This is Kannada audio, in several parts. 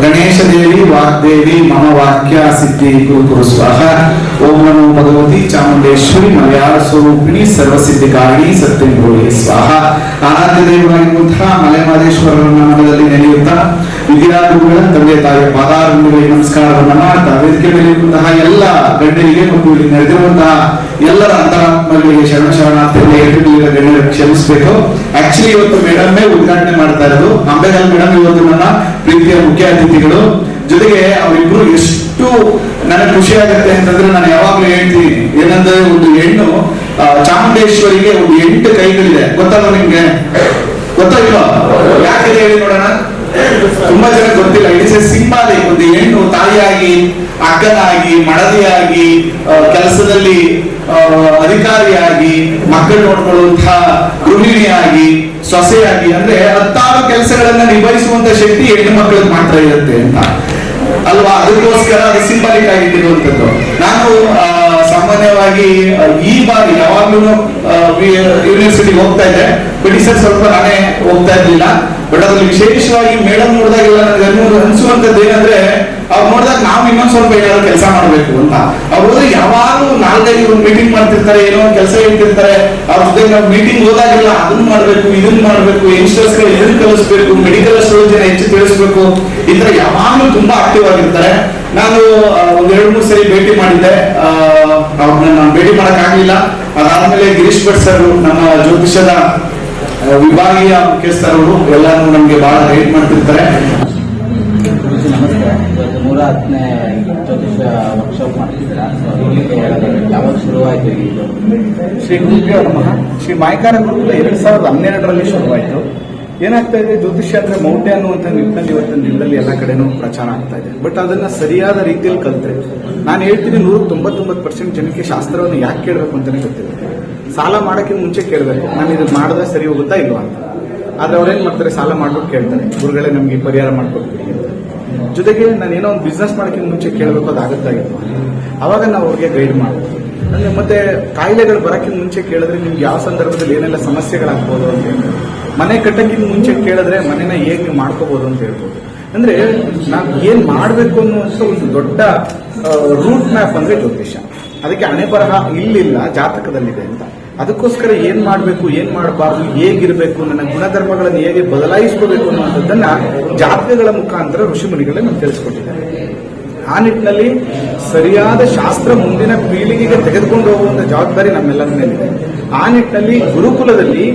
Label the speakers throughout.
Speaker 1: गणेश देवी वाग्देवी मम वाक्या सिद्धि कुरु स्वाहा। ओम नमो भगवती चामुंडेश्वरी मलयाळ स्वरूपिणी सर्वसिद्धिकारिणी सत्यं बोले स्वाहा। आराध्य ದೇವರಾಗಿರುವಂತಹ ಮಲೆಮಹದೇಶ್ವರನ ಮಠದಲ್ಲಿ ನಡೆಯುತ್ತಾ ವಿದ್ಯಾರ್ಥಿಗಳ ತಂದೆ ತಾಯಿಯ ಪಾದಾರವಿಂದಗಳಿಗೆ ನಮಸ್ಕಾರವನ್ನು ಮಾಡ್ತಾ ವೇದಿಕೆ ಮೇಲೆ ಇರುವಂತಹ ಎಲ್ಲ ಗಣ್ಯರಿಗೆ ಮತ್ತು ಇಲ್ಲಿ ನಡೆದಿರುವಂತಹ ಎಲ್ಲರ ಅಂತರಾತ್ಮಗಳಿಗೆ ಶರಣಾರ್ಥಿಗಳಿಗೆ ಗಣ್ಯರು ಕ್ಷಮಿಸಬೇಕು। ಆಕ್ಚುಲಿ ಇವತ್ತು ಮೇಡಮ್ ಉದ್ಘಾಟನೆ ಮಾಡ್ತಾ ಇರೋದು ಅಂಬೇಗಲ್ ಮೇಡಮ್ ಇವತ್ತು ನನ್ನ ಪ್ರೀತಿಯ ಮುಖ್ಯ ಅತಿಥಿಗಳು। ಜೊತೆಗೆ ಅವರಿಬ್ರು ಎಷ್ಟು ನನಗೆ ಖುಷಿ ಆಗುತ್ತೆ ಅಂತಂದ್ರೆ ನಾನು ಯಾವಾಗ್ಲೂ ಹೇಳ್ತೀನಿ ಏನಂದ್ರೆ ಒಂದು ಹೆಣ್ಣು ಚಾಮುಂಡೇಶ್ವರಿಗೆ ಒಂದು 8 ಕೈಗಳಿದೆ ಗೊತ್ತಲ್ಲ ನಿಮ್ಗೆ? ಗೊತ್ತಾಗಿಲ್ವಾ? ಯಾಕೆ ಹೇಳಿ ನೋಡೋಣ, ತುಂಬಾ ಜನ ಗೊತ್ತಿಲ್ಲ। ಇಟ್ ಇಸ್ ಸಿಂಬಾಲಿಕ್, ಒಂದು ಹೆಣ್ಣು ತಾಯಿಯಾಗಿ ಅಕ್ಕನಾಗಿ ಮಡದಿಯಾಗಿ ಕೆಲಸದಲ್ಲಿ ಅಧಿಕಾರಿಯಾಗಿ ಮಕ್ಕಳು ನೋಡ್ಕೊಳ್ಳುವಂತಹ ಗೃಹಿಣಿಯಾಗಿ ಸೊಸೆಯಾಗಿ ಅಂದ್ರೆ 10 ಕೆಲಸಗಳನ್ನ ನಿಭಾಯಿಸುವಂತ ಶಕ್ತಿ ಹೆಣ್ಣು ಮಕ್ಕಳಿಗೆ ಮಾತ್ರ ಇರುತ್ತೆ ಅಂತ ಅಲ್ವಾ? ಅದಕ್ಕೋಸ್ಕರ ಅದು ಸಿಂಬಾಲಿಕ್ ಆಗಿಟ್ಟಿರುವಂತದ್ದು। ನಾನು ಸಾಮಾನ್ಯವಾಗಿ ಈ ಬಾರಿ ಯಾವಾಗ್ಲೂ ಯೂನಿವರ್ಸಿಟಿಗೆ ಹೋಗ್ತಾ ಇದ್ದೆ, ಬಟ್ ಈ ಸರ್ ಸ್ವಲ್ಪ ನಾನೇ ಹೋಗ್ತಾ ಇರ್ಲಿಲ್ಲ। ಬಟ್ ಅದ್ರಲ್ಲಿ ವಿಶೇಷವಾಗಿ ಮೇಡಮ್ ನೋಡಿದಾಗೆಲ್ಲ ನನಗೆ ಅನ್ಸುವಂತದ್ದು ಏನಂದ್ರೆ ಅವ್ರು ನೋಡಿದಾಗ ನಾವು ಇನ್ನೊಂದ್ ಸ್ವಲ್ಪ ಏನಾದ್ರು ಕೆಲಸ ಮಾಡ್ಬೇಕು ಅಂತ। ಅವ್ರು ಹೋದ್ರೆ ಯಾವಾಗ್ಲೂ 4-5 ಒಂದು ಮೀಟಿಂಗ್ ಮಾಡ್ತಿರ್ತಾರೆ, ಏನೋ ಒಂದು ಕೆಲಸ ಹೇಳ್ತಿರ್ತಾರೆ। ಅವ್ರ ಜೊತೆ ನಾವು ಮೀಟಿಂಗ್ ಹೋದಾಗೆಲ್ಲ ಅದನ್ನ ಮಾಡ್ಬೇಕು ಇದನ್ನ ಮಾಡ್ಬೇಕು, ಯಂಗ್ಸ್ಟರ್ಸ್ ಗಳು ಎಲ್ಲಿ ಕಲಿಸ್ಬೇಕು, ಮೆಡಿಕಲ್ ಅಸ್ಟ್ರಾಲಜಿನ ಹೆಚ್ಚು ತಿಳಿಸ್ಬೇಕು, ಈ ತರ ಯಾವಾಗ್ಲೂ ತುಂಬಾ ಆಕ್ಟಿವ್ ಆಗಿರ್ತಾರೆ। ನಾನು ಒಂದ್ 2-3 ಸರಿ ಭೇಟಿ ಮಾಡಿದ್ದೆ, ಅವ್ರನ್ನ ನಾನು ಭೇಟಿ ಮಾಡಕ್ ಆಗ್ಲಿಲ್ಲ। ಅದಾದ್ಮೇಲೆ ಗಿರೀಶ್ ಭಟ್ ಸರ್ ನಮ್ಮ ಜ್ಯೋತಿಷದ ವಿಭಾಗೀಯ ಮುಖ್ಯಸ್ಥರವರು ಎಲ್ಲಾನು ನಮ್ಗೆ ಬಹಳ ಗೈಡ್ ಮಾಡ್ತಿರ್ತಾರೆ।
Speaker 2: ನಮಸ್ಕಾರ, 110ನೇ ಜ್ಯೋತಿಷ ವರ್ಕ್ಶಾಪ್ ಮಾಡ್ತಿದ್ದೀರಾ? ಯಾವಾಗ ಶುರುವಾಯಿತು ಇದು?
Speaker 3: ಶ್ರೀ ಗುರುಭ್ಯೋ ನಮಃ. ಶ್ರೀ ಮಾಯಕಾರ ಗುರುಕುಲ 2012ರಲ್ಲಿ ಶುರುವಾಯಿತು। ಏನಾಗ್ತಾ ಇದೆ, ಜ್ಯೋತಿಷ್ಯ ಅಂದ್ರೆ ಮೌಢ್ಯ ಅನ್ನುವಂಥ ನಿಟ್ಟಿನಲ್ಲಿ ಇವತ್ತಿನ ದಿನದಲ್ಲಿ ಎಲ್ಲ ಕಡೆನೂ ಪ್ರಚಾರ ಆಗ್ತಾ ಇದೆ। ಬಟ್ ಅದನ್ನ ಸರಿಯಾದ ರೀತಿಯಲ್ಲಿ ಕಲಿತ್ರೆ, ನಾನು ಹೇಳ್ತೀನಿ 199% ಜನಕ್ಕೆ ಶಾಸ್ತ್ರವನ್ನು ಯಾಕೆ ಕೇಳಬೇಕು ಅಂತಾನೆ ಗೊತ್ತಿಲ್ಲ। ಸಾಲ ಮಾಡೋಕ್ಕಿಂತ ಮುಂಚೆ ಕೇಳಬೇಕು, ನಾನು ಇದನ್ನ ಮಾಡಿದ್ರೆ ಸರಿ ಹೋಗುತ್ತಾ ಇಲ್ವಾ ಅಂತ। ಆದ್ರೆ ಅವ್ರೇನ್ ಮಾಡ್ತಾರೆ, ಸಾಲ ಮಾಡ್ಬಿಟ್ಟು ಕೇಳ್ತಾರೆ, ಗುರುಗಳೇ ನಮ್ಗೆ ಪರಿಹಾರ ಮಾಡ್ಕೊಡ್ತೀವಿ ಅಂತ। ಜೊತೆಗೆ ನಾನು ಏನೋ ಒಂದು ಬಿಸ್ನೆಸ್ ಮಾಡೋಕ್ಕಿಂತ ಮುಂಚೆ ಕೇಳಬೇಕು, ಅದಾಗುತ್ತಾ ಇಲ್ವಾ, ಅವಾಗ ನಾವು ಅವ್ರಿಗೆ ಗೈಡ್ ಮಾಡ್ತೀವಿ। ಅಂದ್ರೆ ಮತ್ತೆ ಕಾಯಿಲೆಗಳು ಬರೋಕ್ಕಿಂತ ಮುಂಚೆ ಕೇಳಿದ್ರೆ ನಿಮ್ಗೆ ಯಾವ ಸಂದರ್ಭದಲ್ಲಿ ಏನೆಲ್ಲ ಸಮಸ್ಯೆಗಳಾಗ್ಬೋದು ಅಂತ ಹೇಳ್ಬೋದು। ಮನೆ ಕಟ್ಟಕ್ಕಿಂತ ಮುಂಚೆ ಕೇಳಿದ್ರೆ ಮನೆನ ಹೇಗೆ ಮಾಡ್ಕೋಬಹುದು ಅಂತ ಹೇಳ್ಬೋದು। ಅಂದ್ರೆ ನಾವು ಏನ್ ಮಾಡ್ಬೇಕು ಅನ್ನುವಂಥ ಒಂದು ದೊಡ್ಡ ರೂಟ್ ಮ್ಯಾಪ್ ಅಂದ್ರೆ ಜ್ಯೋತಿಷ್ಯ। ಅದಕ್ಕೆ ಹಣೆ ಬರಹ ಇಲ್ಲಿಲ್ಲ, ಜಾತಕದಲ್ಲಿದೆ ಅಂತ। ಅದಕ್ಕೋಸ್ಕರ ಏನ್ ಮಾಡ್ಬೇಕು, ಏನ್ ಮಾಡಬಾರ್ದು, ಹೇಗಿರ್ಬೇಕು, ನನ್ನ ಗುಣಧರ್ಮಗಳನ್ನು ಹೇಗೆ ಬದಲಾಯಿಸ್ಕೋಬೇಕು ಅನ್ನುವಂಥದ್ದನ್ನ ಜಾತಕಗಳ ಮುಖಾಂತರ ಋಷಿಮುನಿಗಳೇ ನಮ್ಗೆ ತಿಳಿಸ್ಕೊಟ್ಟಿದ್ದಾರೆ। ಆ ನಿಟ್ಟಿನಲ್ಲಿ ಸರಿಯಾದ ಶಾಸ್ತ್ರ ಮುಂದಿನ ಪೀಳಿಗೆಗೆ ತೆಗೆದುಕೊಂಡು ಹೋಗುವಂತ ಜವಾಬ್ದಾರಿ ನಮ್ಮೆಲ್ಲರ ಮೇಲಿದೆ। ಆ ನಿಟ್ಟಿನಲ್ಲಿ ಗುರುಕುಲದಲ್ಲಿ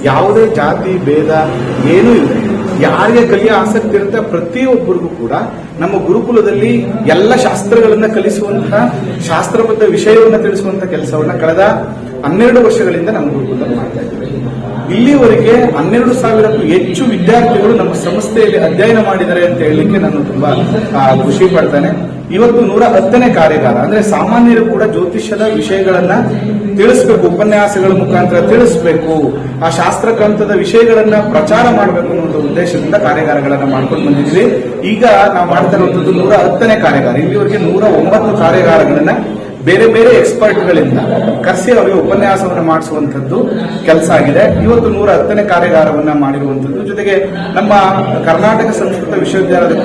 Speaker 3: ಯಾವುದೇ ಜಾತಿ ಭೇದ ಏನೂ ಇಲ್ಲ, ಯಾರಿಗೆ ಕಲಿಯ ಆಸಕ್ತಿ ಇರುತ್ತೆ ಪ್ರತಿಯೊಬ್ಬರಿಗೂ ಕೂಡ ನಮ್ಮ ಗುರುಕುಲದಲ್ಲಿ ಎಲ್ಲ ಶಾಸ್ತ್ರಗಳನ್ನ ಕಲಿಸುವಂತಹ ಶಾಸ್ತ್ರಬದ್ಧ ವಿಷಯವನ್ನು ತಿಳಿಸುವಂತಹ ಕೆಲಸವನ್ನ ಕಳೆದ 12 ವರ್ಷಗಳಿಂದ ನಮ್ಮ ಗುರುಕುಲದಲ್ಲಿ ಮಾಡ್ತಾ ಇದ್ದೇವೆ। ಇಲ್ಲಿವರೆಗೆ 12,000ಕ್ಕೂ ಹೆಚ್ಚು ವಿದ್ಯಾರ್ಥಿಗಳು ನಮ್ಮ ಸಂಸ್ಥೆಯಲ್ಲಿ ಅಧ್ಯಯನ ಮಾಡಿದ್ದಾರೆ ಅಂತ ಹೇಳಲಿಕ್ಕೆ ನಾನು ತುಂಬಾ ಖುಷಿ ಪಡ್ತೇನೆ। ಇವತ್ತು 110ನೇ ಕಾರ್ಯಾಗಾರ ಅಂದ್ರೆ ಸಾಮಾನ್ಯರು ಕೂಡ ಜ್ಯೋತಿಷ್ಯದ ವಿಷಯಗಳನ್ನ ತಿಳಿಸ್ಬೇಕು, ಉಪನ್ಯಾಸಗಳ ಮುಖಾಂತರ ತಿಳಿಸ್ಬೇಕು, ಆ ಶಾಸ್ತ್ರಗ್ರಂಥದ ವಿಷಯಗಳನ್ನ ಪ್ರಚಾರ ಮಾಡಬೇಕು ಅನ್ನೋ ಉದ್ದೇಶದಿಂದ ಕಾರ್ಯಾಗಾರಗಳನ್ನ ಮಾಡ್ಕೊಂಡು ಬಂದಿದ್ವಿ। ಈಗ ನಾವು ಮಾಡ್ತಾ ಇರುವಂತದ್ದು 110ನೇ ಕಾರ್ಯಾಗಾರ। ಇಲ್ಲಿವರೆಗೆ 109 ಕಾರ್ಯಾಗಾರಗಳನ್ನ ಬೇರೆ ಬೇರೆ ಎಕ್ಸ್ಪರ್ಟ್ಗಳಿಂದ ಕರೆಸಿ ಅವರಿಗೆ ಉಪನ್ಯಾಸವನ್ನು ಮಾಡಿಸುವಂತದ್ದು ಕೆಲಸ ಆಗಿದೆ। ಇವತ್ತು 110ನೇ ಕಾರ್ಯಾಗಾರವನ್ನ ಮಾಡಿರುವಂತದ್ದು, ಜೊತೆಗೆ ನಮ್ಮ ಕರ್ನಾಟಕ ಸಂಸ್ಕೃತ ವಿಶ್ವವಿದ್ಯಾಲಯದ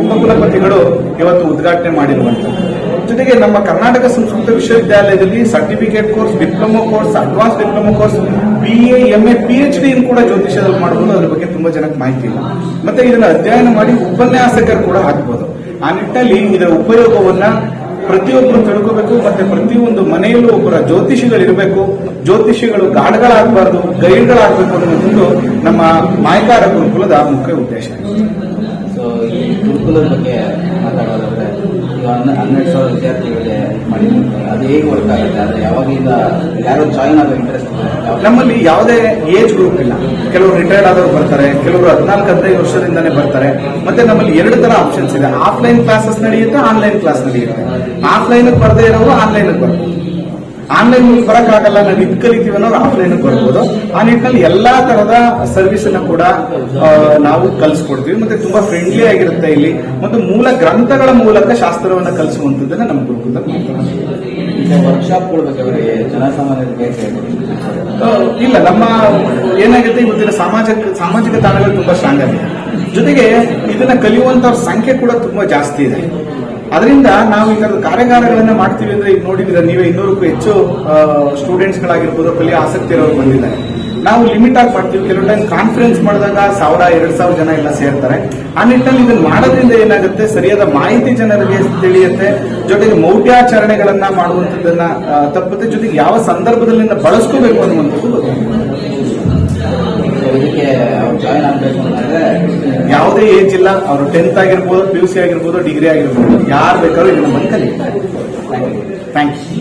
Speaker 3: ಉಪಕುಲಪತಿಗಳು ಇವತ್ತು ಉದ್ಘಾಟನೆ ಮಾಡಿರುವಂತದ್ದು, ಜೊತೆಗೆ ನಮ್ಮ ಕರ್ನಾಟಕ ಸಂಸ್ಕೃತ ವಿಶ್ವವಿದ್ಯಾಲಯದಲ್ಲಿ certificate course, diploma course, advance diploma course, BA, MA, PhD ಕೂಡ ಜ್ಯೋತಿಷದಲ್ಲಿ ಮಾಡಬಹುದು। ಅದ್ರ ಬಗ್ಗೆ ತುಂಬಾ ಜನಕ್ಕೆ ಮಾಹಿತಿ ಇಲ್ಲ, ಮತ್ತೆ ಇದನ್ನ ಅಧ್ಯಯನ ಮಾಡಿ ಉಪನ್ಯಾಸಕರು ಕೂಡ ಹಾಕಬಹುದು। ಆ ನಿಟ್ಟಿನಲ್ಲಿ ಇದರ ಉಪಯೋಗವನ್ನ ಪ್ರತಿಯೊಬ್ಬರು ತಿಳ್ಕೋಬೇಕು, ಮತ್ತೆ ಪ್ರತಿಯೊಂದು ಮನೆಯಲ್ಲೂ ಒಬ್ಬರ ಜ್ಯೋತಿಷಿಗಳಿರಬೇಕು, ಜ್ಯೋತಿಷಿಗಳು ಗಾಡ್ಗಳಾಗಬಾರ್ದು, ಗೈಡ್ಗಳಾಗಬೇಕು ಅನ್ನೋದು ನಮ್ಮ ಮಾಯಕಾರ ಗುರುಕುಲದ ಮುಖ್ಯ ಉದ್ದೇಶ।
Speaker 2: ಸೊ ಈ ಗುರುಕುಲದ ಬಗ್ಗೆ ಮಾತಾಡೋದಾದ್ರೆ, ಈಗ 12,000 ವಿದ್ಯಾರ್ಥಿಗಳಿಗೆ ಮಾಡಿರ್ತಾರೆ, ಅದು ಹೇಗೆ ವರ್ಕ್ ಆಗುತ್ತೆ? ಅದು ಯಾವಾಗಿಂದ ಯಾರು ಜಾಯಿನ್ ಆಗೋ ಇಂಟ್ರೆಸ್ಟ್?
Speaker 3: ನಮ್ಮಲ್ಲಿ ಯಾವುದೇ ಏಜ್ ಗ್ರೂಪ್ ಇಲ್ಲ, ಕೆಲವರು ರಿಟೈರ್ಡ್ ಆದವರು ಬರ್ತಾರೆ, ಕೆಲವರು 14-15 ವರ್ಷದಿಂದಾನೇ ಬರ್ತಾರೆ। ಮತ್ತೆ ನಮ್ಮಲ್ಲಿ 2 ತರ ಆಪ್ಷನ್ಸ್ ಇದೆ, ಆಫ್ಲೈನ್ ಕ್ಲಾಸಸ್ ನಡೆಯುತ್ತೆ, ಆನ್ಲೈನ್ ಕ್ಲಾಸ್ ನಡೆಯುತ್ತೆ। ಆಫ್ಲೈನ್ ಬರದೇ ಇರೋರು ಆನ್ಲೈನ್ ಬರ್ಬೋದು, ಆನ್ಲೈನ್ ಬರಕ್ಕಾಗಲ್ಲ ನಾವು ಇದು ಕಲಿತೀವಿ ಅನ್ನೋರು ಆಫ್ಲೈನ್ ಬರ್ಬೋದು। ಆ ನಿಟ್ಟಿನಲ್ಲಿ ಎಲ್ಲಾ ತರದ ಸರ್ವಿಸ್ ಅನ್ನ ಕೂಡ ನಾವು ಕಲಿಸ್ಕೊಡ್ತೀವಿ, ಮತ್ತೆ ತುಂಬಾ ಫ್ರೆಂಡ್ಲಿ ಆಗಿರುತ್ತೆ ಇಲ್ಲಿ, ಮತ್ತು ಮೂಲ ಗ್ರಂಥಗಳ ಮೂಲಕ ಶಾಸ್ತ್ರವನ್ನ ಕಲಿಸುವಂತದ್ದನ್ನ ನಮ್ಮ ಗುರುಕುಲದಲ್ಲಿ ಮಾಡ್ತೀವಿ।
Speaker 2: ವರ್ಕ್ಶಾಪ್ಗಳ ಬಗ್ಗೆ ಅವರಿಗೆ ಜನಸಾಮಾನ್ಯರಿಗೆ ಹೇಗೆ ಹೇಳ್ಬೋದು?
Speaker 3: ಇಲ್ಲ, ನಮ್ಮ ಏನಾಗುತ್ತೆ ಇವತ್ತಿನ ಸಾಮಾಜಿಕ ತಾಣಗಳು ತುಂಬಾ ಸ್ಟ್ರಾಂಗ್ ಆಗಿದೆ. ಜೊತೆಗೆ ಇದನ್ನ ಕಲಿಯುವಂತವ್ರ ಸಂಖ್ಯೆ ಕೂಡ ತುಂಬಾ ಜಾಸ್ತಿ ಇದೆ. ಅದರಿಂದ ನಾವು ಈ ತರದ ಕಾರ್ಯಾಗಾರಗಳನ್ನ ಮಾಡ್ತೀವಿ ಅಂದ್ರೆ ಈಗ ನೋಡಿದ್ರೆ ನೀವೇ 200ಕ್ಕೂ ಹೆಚ್ಚು ಸ್ಟೂಡೆಂಟ್ಸ್ ಗಳಾಗಿರ್ಬೋದು, ಕಲಿಯೋ ಆಸಕ್ತಿ ಇರೋರು ಬಂದಿದ್ದಾರೆ. ನಾವು ಲಿಮಿಟ್ ಆಗಿ ಮಾಡ್ತೀವಿ. ಕೆಲವು ಟೈಮ್ ಕಾನ್ಫರೆನ್ಸ್ ಮಾಡಿದಾಗ 1000-2000 ಜನ ಎಲ್ಲ ಸೇರ್ತಾರೆ. ಆ ನಿಟ್ಟಿನಲ್ಲಿ ಇದನ್ನ ಮಾಡೋದ್ರಿಂದ ಏನಾಗುತ್ತೆ, ಸರಿಯಾದ ಮಾಹಿತಿ ಜನರಿಗೆ ತಿಳಿಯುತ್ತೆ. ಜೊತೆಗೆ ಮೌಢ್ಯಾಚರಣೆಗಳನ್ನ ಮಾಡುವಂಥದ್ದನ್ನ ತಪ್ಪುತ್ತೆ. ಜೊತೆಗೆ ಯಾವ ಸಂದರ್ಭದಲ್ಲಿ ಬಳಸ್ಕೋಬೇಕು ಅನ್ನುವಂಥದ್ದು ಗೊತ್ತಾಗುತ್ತೆ.
Speaker 2: ಇದಕ್ಕೆ ಜಾಯಿನ್ ಆಗಬೇಕು ಅಂತಂದ್ರೆ
Speaker 3: ಯಾವುದೇ ಏಜ್ ಇಲ್ಲ. ಅವರು 10th ಆಗಿರ್ಬೋದು, PUC ಆಗಿರ್ಬೋದು, ಡಿಗ್ರಿ ಆಗಿರ್ಬೋದು, ಯಾರು ಬೇಕಾದ್ರೂ ಇದನ್ನ ಬಂದು ಕಲಿತಾರೆ. Thank you.